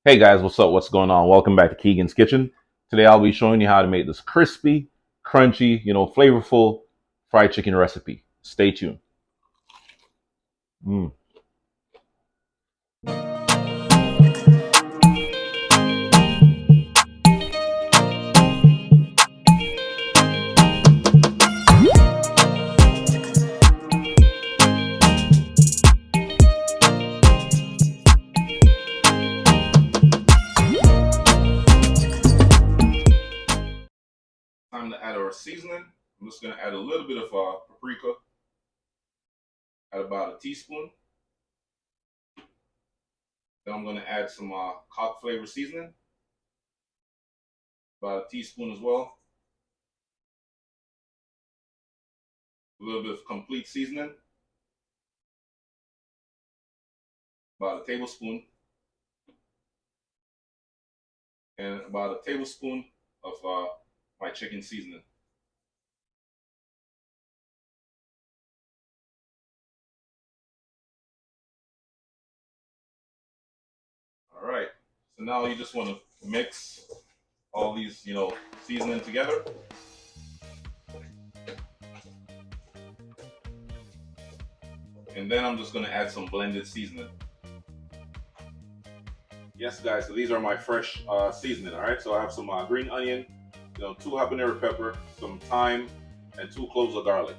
Hey guys, what's up? What's going on? Welcome back to Keegan's Kitchen. Today I'll be showing you how to make this crispy, crunchy, flavorful fried chicken recipe. Stay tuned. Mm. Time to add our seasoning. I'm just going to add a little bit of paprika, add about a teaspoon. Then I'm going to add some cod flavor seasoning, about a teaspoon as well. A little bit of complete seasoning, about a tablespoon, and about a tablespoon of my chicken seasoning. All right. So now you just want to mix all these, seasoning together. And then I'm just going to add some blended seasoning. Yes, guys, so these are my fresh seasoning, all right? So I have some green onion, 2 habanero pepper, some thyme, and 2 cloves of garlic.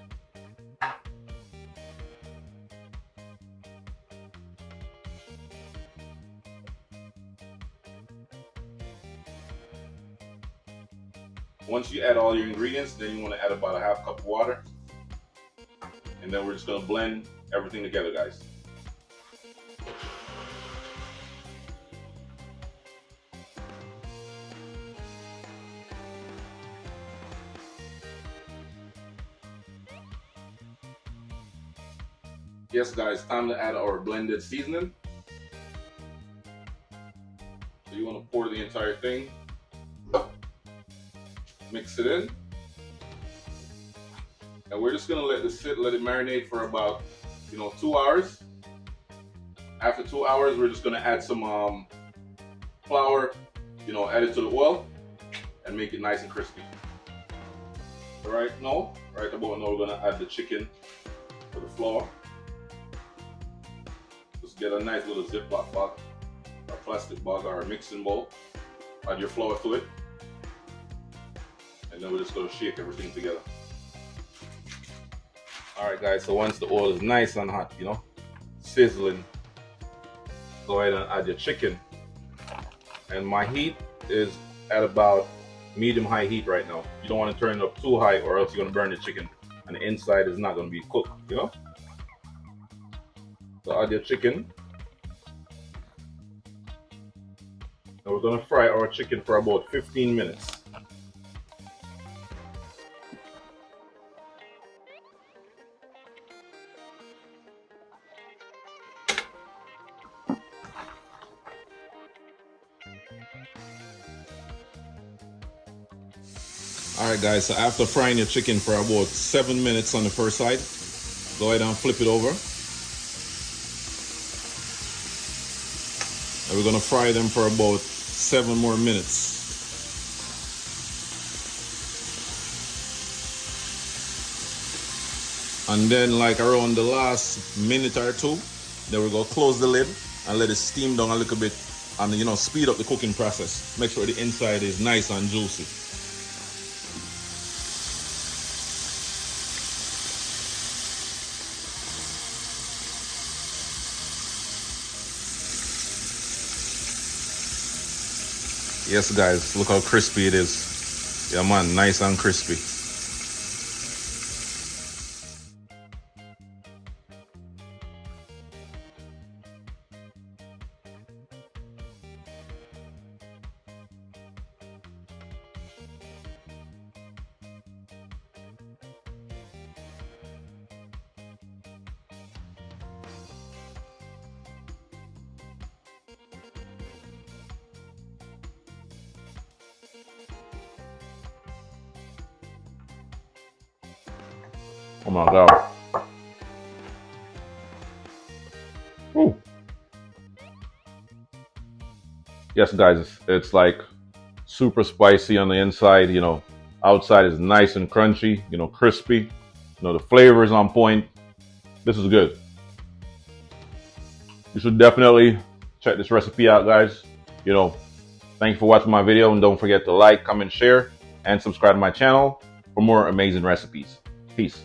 Once you add all your ingredients, then you want to add about a half cup of water. And then we're just going to blend everything together, guys. Yes, guys, time to add our blended seasoning. So you want to pour the entire thing, mix it in, and we're just gonna let this sit, let it marinate for about 2 hours. After 2 hours, we're just gonna add some flour, add it to the oil and make it nice and crispy. Right about now we're gonna add the chicken to the flour. Just get a nice little Ziploc bag, a plastic bag or a mixing bowl. Add your flour to it. And then we're just gonna shake everything together. Alright guys, so once the oil is nice and hot, sizzling, go ahead and add your chicken. And my heat is at about medium-high heat right now. You don't want to turn it up too high or else you're gonna burn the chicken and the inside is not gonna be cooked, So add your chicken. And we're gonna fry our chicken for about 15 minutes. Alright guys, so after frying your chicken for about 7 minutes on the first side, go ahead and flip it over. And we're going to fry them for about 7 more minutes. And then like around the last minute or two, then we're going to close the lid and let it steam down a little bit and speed up the cooking process. Make sure the inside is nice and juicy. Yes guys, look how crispy it is. Yeah man, nice and crispy. Oh my god. Ooh. Yes, guys, it's like super spicy on the inside. You know, outside is nice and crunchy. You know, crispy. You know, the flavor is on point. This is good. You should definitely check this recipe out, guys. You know, thanks for watching my video, and don't forget to like, comment, share, and subscribe to my channel for more amazing recipes. Peace.